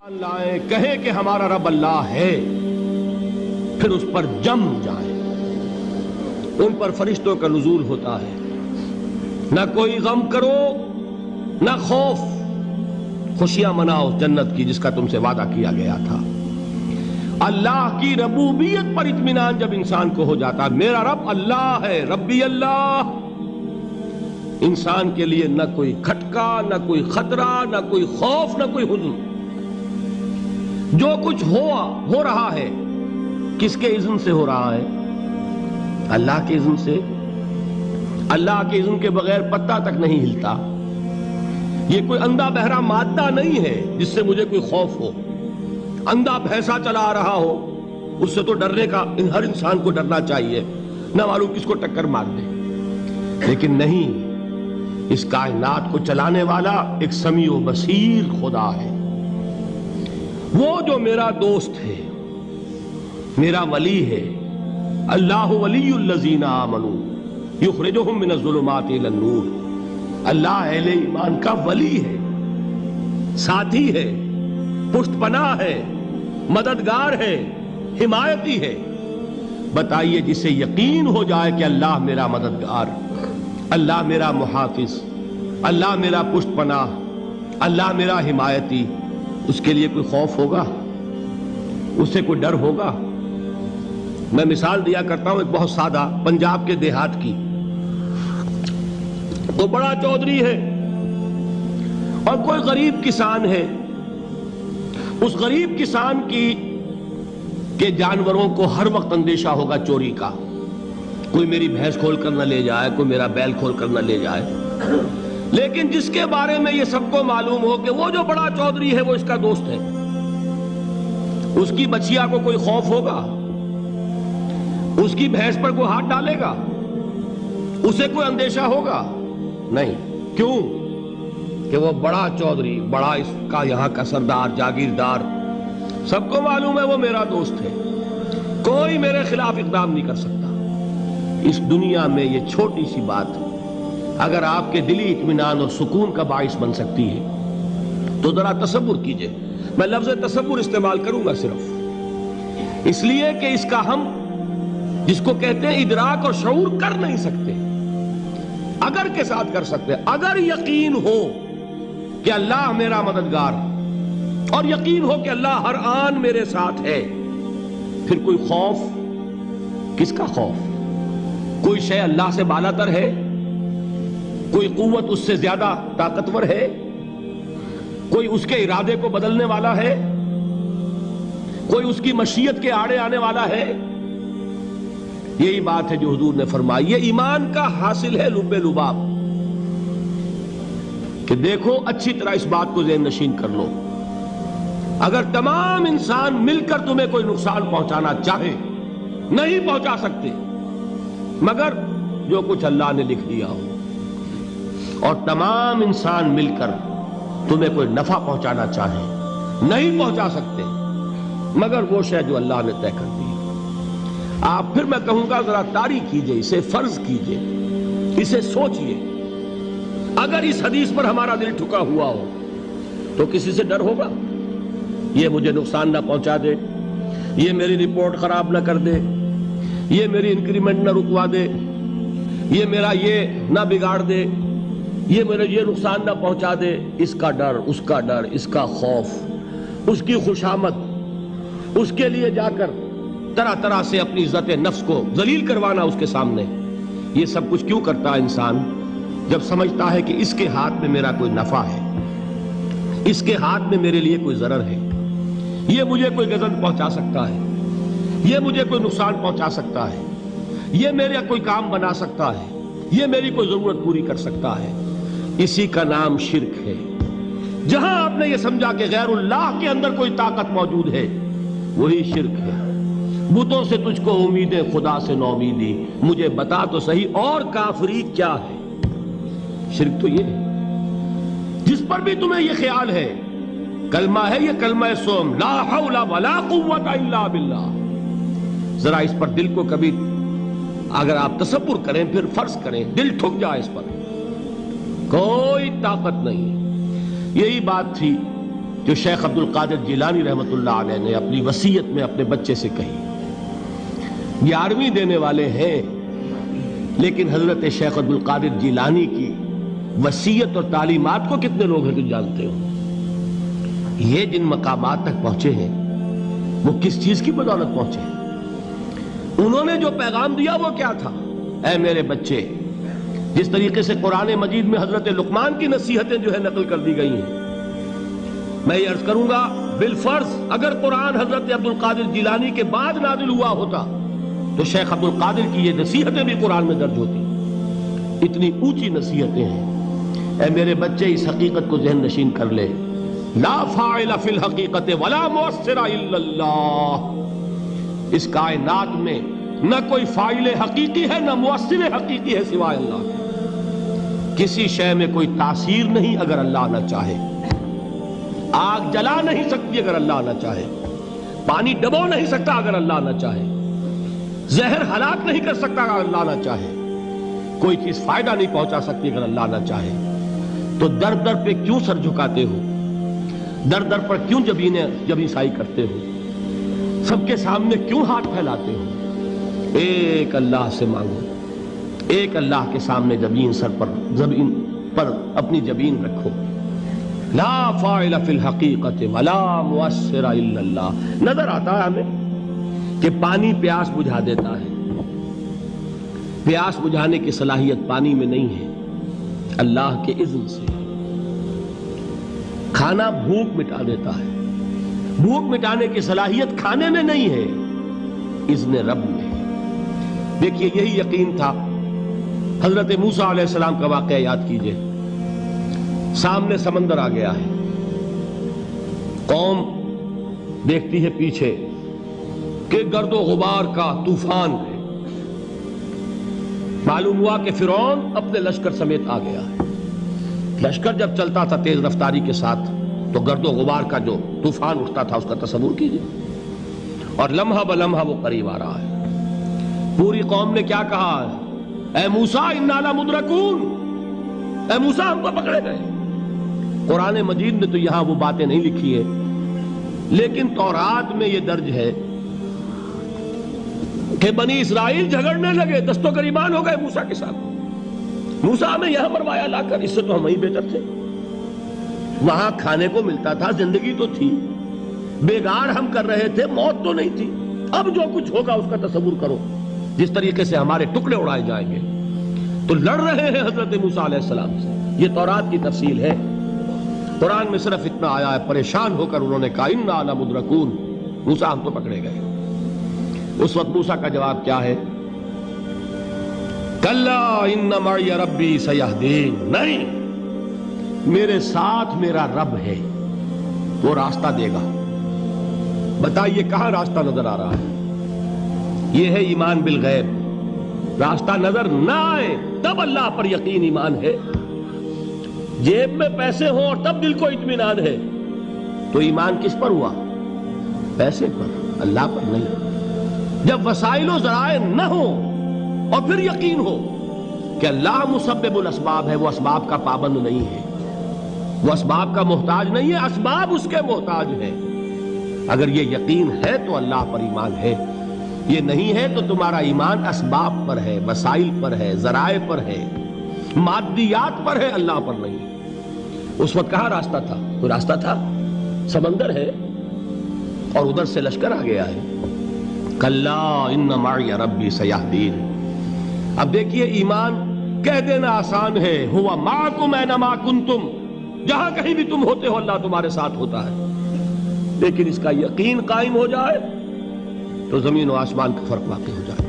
لائیں کہیں کہ ہمارا رب اللہ ہے، پھر اس پر جم جائیں۔ ان پر فرشتوں کا نزول ہوتا ہے، نہ کوئی غم کرو نہ خوف، خوشیاں مناؤ جنت کی جس کا تم سے وعدہ کیا گیا تھا۔ اللہ کی ربوبیت پر اطمینان جب انسان کو ہو جاتا، میرا رب اللہ ہے، ربی اللہ، انسان کے لیے نہ کوئی کھٹکا، نہ کوئی خطرہ، نہ کوئی خوف، نہ کوئی حزن۔ جو کچھ ہو رہا ہے کس کے اذن سے ہو رہا ہے؟ اللہ کے اذن سے۔ اللہ کے اذن کے بغیر پتہ تک نہیں ہلتا۔ یہ کوئی اندھا بہرا مادہ نہیں ہے جس سے مجھے کوئی خوف ہو۔ اندھا بھینسا چلا آ رہا ہو اس سے تو ڈرنے کا ہر انسان کو ڈرنا چاہیے، نہ معلوم کس کو ٹکر مار دے۔ لیکن نہیں، اس کائنات کو چلانے والا ایک سمیع و بصیر خدا ہے، وہ جو میرا دوست ہے، میرا ولی ہے۔ اللہ ولی الذین آمنوا یخرجہم من الظلمات الی النور۔ اللہ اہل ایمان کا ولی ہے، ساتھی ہے، پشت پناہ ہے، مددگار ہے، حمایتی ہے۔ بتائیے جسے یقین ہو جائے کہ اللہ میرا مددگار، اللہ میرا محافظ، اللہ میرا پشت پناہ، اللہ میرا حمایتی، اس کے لیے کوئی خوف ہوگا؟ اس سے کوئی ڈر ہوگا؟ میں مثال دیا کرتا ہوں ایک بہت سادہ پنجاب کے دیہات کی۔ تو بڑا چودھری ہے اور کوئی غریب کسان ہے۔ اس غریب کسان کے جانوروں کو ہر وقت اندیشہ ہوگا چوری کا، کوئی میری بھینس کھول کر نہ لے جائے، کوئی میرا بیل کھول کر نہ لے جائے۔ لیکن جس کے بارے میں یہ سب کو معلوم ہو کہ وہ جو بڑا چودھری ہے وہ اس کا دوست ہے، اس کی بچیا کو کوئی خوف ہوگا؟ اس کی بھینس پر کوئی ہاتھ ڈالے گا؟ اسے کوئی اندیشہ ہوگا؟ نہیں۔ کیوں؟ کہ وہ بڑا چودھری، بڑا اس کا یہاں کا سردار، جاگیردار، سب کو معلوم ہے وہ میرا دوست ہے، کوئی میرے خلاف اقدام نہیں کر سکتا۔ اس دنیا میں یہ چھوٹی سی بات اگر آپ کے دلی اطمینان اور سکون کا باعث بن سکتی ہے تو ذرا تصور کیجئے۔ میں لفظ تصور استعمال کروں گا صرف اس لیے کہ اس کا ہم جس کو کہتے ہیں ادراک اور شعور کر نہیں سکتے، اگر کے ساتھ کر سکتے۔ اگر یقین ہو کہ اللہ میرا مددگار اور یقین ہو کہ اللہ ہر آن میرے ساتھ ہے، پھر کوئی خوف؟ کس کا خوف؟ کوئی شے اللہ سے بالا تر ہے؟ کوئی قوت اس سے زیادہ طاقتور ہے؟ کوئی اس کے ارادے کو بدلنے والا ہے؟ کوئی اس کی مشیت کے آڑے آنے والا ہے؟ یہی بات ہے جو حضور نے فرمائی۔ یہ ایمان کا حاصل ہے لب لباب، کہ دیکھو اچھی طرح اس بات کو ذہن نشین کر لو، اگر تمام انسان مل کر تمہیں کوئی نقصان پہنچانا چاہے نہیں پہنچا سکتے، مگر جو کچھ اللہ نے لکھ دیا ہو، اور تمام انسان مل کر تمہیں کوئی نفع پہنچانا چاہے نہیں پہنچا سکتے، مگر وہ شے جو اللہ نے طے کر دی۔ آپ پھر میں کہوں گا ذرا طاری کیجئے، اسے فرض کیجئے، اسے سوچئے۔ اگر اس حدیث پر ہمارا دل ٹھکا ہوا ہو تو کسی سے ڈر ہوگا؟ یہ مجھے نقصان نہ پہنچا دے، یہ میری رپورٹ خراب نہ کر دے، یہ میری انکریمنٹ نہ رکوا دے، یہ میرا یہ نہ بگاڑ دے، یہ میرے یہ نقصان نہ پہنچا دے۔ اس کا ڈر، اس کا ڈر، اس کا خوف، اس کی خوشامد، اس کے لیے جا کر طرح طرح سے اپنی عزت نفس کو ذلیل کروانا اس کے سامنے، یہ سب کچھ کیوں کرتا ہے انسان؟ جب سمجھتا ہے کہ اس کے ہاتھ میں میرا کوئی نفع ہے، اس کے ہاتھ میں میرے لیے کوئی ضرر ہے، یہ مجھے کوئی غضب پہنچا سکتا ہے، یہ مجھے کوئی نقصان پہنچا سکتا ہے، یہ میرا کوئی کام بنا سکتا ہے، یہ میری کوئی ضرورت پوری کر سکتا ہے، اسی کا نام شرک ہے۔ جہاں آپ نے یہ سمجھا کہ غیر اللہ کے اندر کوئی طاقت موجود ہے، وہی شرک ہے۔ بتوں سے تجھ کو امیدیں، خدا سے نومیدی، مجھے بتا تو صحیح اور کافری کیا ہے؟ شرک تو یہ ہے جس پر بھی تمہیں یہ خیال ہے، کلمہ ہے یہ کلمہ سوم، لا حول ولا قوت الا باللہ، ذرا اس پر دل کو کبھی اگر آپ تصور کریں، پھر فرض کریں، دل ٹھک جائے اس پر، کوئی طاقت نہیں۔ یہی بات تھی جو شیخ عبد القادر جیلانی رحمۃ اللہ علیہ نے اپنی وصیت میں اپنے بچے سے کہی. 11ویں دینے والے ہیں، لیکن حضرت شیخ عبد القادر جیلانی کی وصیت اور تعلیمات کو کتنے لوگ ہیں جو جانتے ہو؟ یہ جن مقامات تک پہنچے ہیں وہ کس چیز کی بدولت پہنچے ہیں؟ انہوں نے جو پیغام دیا وہ کیا تھا؟ اے میرے بچے، جس طریقے سے قرآن مجید میں حضرت لقمان کی نصیحتیں جو ہے نقل کر دی گئی ہیں، میں یہ عرض کروں گا بالفرض اگر قرآن حضرت عبد القادر جیلانی کے بعد نازل ہوا ہوتا تو شیخ عبد القادر کی یہ نصیحتیں بھی قرآن میں درج ہوتی. اتنی اونچی نصیحتیں ہیں. اے میرے بچے، اس حقیقت کو ذہن نشین کر لے، لا فاعل فی الحقیقت ولا مؤثر الا اللہ. اس کائنات میں نہ کوئی فاعل حقیقی ہے نہ مؤثر حقیقی ہے سوائے اللہ کے. کسی شے میں کوئی تاثیر نہیں اگر اللہ نہ چاہے. آگ جلا نہیں سکتی اگر اللہ نہ چاہے. پانی ڈبو نہیں سکتا اگر اللہ نہ چاہے. زہر ہلاک نہیں کر سکتا اگر اللہ نہ چاہے. کوئی چیز فائدہ نہیں پہنچا سکتی اگر اللہ نہ چاہے. تو در در پہ کیوں سر جھکاتے ہو؟ در در پر کیوں جبیں سائی کرتے ہو؟ سب کے سامنے کیوں ہاتھ پھیلاتے ہو؟ ایک اللہ سے مانگو. ایک اللہ کے سامنے زمین پر اپنی جبین رکھو. لا فاعل فی الحقیقت ولا مؤثر الا اللہ. نظر آتا ہے ہمیں کہ پانی پیاس بجھا دیتا ہے. پیاس بجھانے کی صلاحیت پانی میں نہیں ہے، اللہ کے اذن سے. کھانا بھوک مٹا دیتا ہے، بھوک مٹانے کی صلاحیت کھانے میں نہیں ہے، اذن رب میں. دیکھیے یہی یقین تھا. حضرت موسیٰ علیہ السلام کا واقعہ یاد کیجئے. سامنے سمندر آ گیا ہے، قوم دیکھتی ہے پیچھے کہ گرد و غبار کا طوفان ہے. معلوم ہوا کہ فرعون اپنے لشکر سمیت آ گیا ہے. لشکر جب چلتا تھا تیز رفتاری کے ساتھ تو گرد و غبار کا جو طوفان اٹھتا تھا اس کا تصور کیجئے. اور لمحہ بلمحہ وہ قریب آ رہا ہے. پوری قوم نے کیا کہا؟ اے موسیٰ انا لمدرکون، اے موسیٰ ہم کو پکڑے گئے. قرآن مجید نے تو یہاں وہ باتیں نہیں لکھی ہے، لیکن تورات میں یہ درج ہے کہ بنی اسرائیل جھگڑنے لگے، دست و گریبان ہو گئے موسیٰ کے ساتھ. موسیٰ ہمیں یہاں مروایا لا کر، اس سے تو ہم ہی بہتر تھے. وہاں کھانے کو ملتا تھا، زندگی تو تھی، بیگار ہم کر رہے تھے، موت تو نہیں تھی. اب جو کچھ ہوگا اس کا تصور کرو، جس طریقے سے ہمارے ٹکڑے اڑائے جائیں گے. تو لڑ رہے ہیں حضرت موسیٰ علیہ السلام سے. یہ تورات کی تفصیل ہے. قرآن میں صرف اتنا آیا ہے، پریشان ہو کر انہوں نے کہا انا لمدرکون، موسیٰ ہم تو پکڑے گئے. اس وقت موسیٰ کا جواب کیا ہے؟ کلا ان معی ربی سیہدین. نہیں، میرے ساتھ میرا رب ہے، وہ راستہ دے گا. بتائیے کہاں راستہ نظر آ رہا ہے؟ یہ ہے ایمان بالغیب. راستہ نظر نہ آئے تب اللہ پر یقین ایمان ہے. جیب میں پیسے ہوں اور تب دل کو اطمینان ہے تو ایمان کس پر ہوا؟ پیسے پر، اللہ پر نہیں. جب وسائل و ذرائع نہ ہو اور پھر یقین ہو کہ اللہ مسبب الاسباب ہے، وہ اسباب کا پابند نہیں ہے، وہ اسباب کا محتاج نہیں ہے، اسباب اس کے محتاج ہیں. اگر یہ یقین ہے تو اللہ پر ایمان ہے. یہ نہیں ہے تو تمہارا ایمان اسباب پر ہے، وسائل پر ہے، ذرائع پر ہے، مادیات پر ہے، اللہ پر نہیں. اس وقت کہاں راستہ تھا؟ کوئی راستہ تھا؟ سمندر ہے اور ادھر سے لشکر آ گیا ہے. کلا ان معی ربی سیہدین. اب دیکھیے ایمان کہہ دینا آسان ہے، ہوا معکم اینما کنتم، جہاں کہیں بھی تم ہوتے ہو اللہ تمہارے ساتھ ہوتا ہے. لیکن اس کا یقین قائم ہو جائے تو زمین و آسمان کا فرق واقع ہو جائے.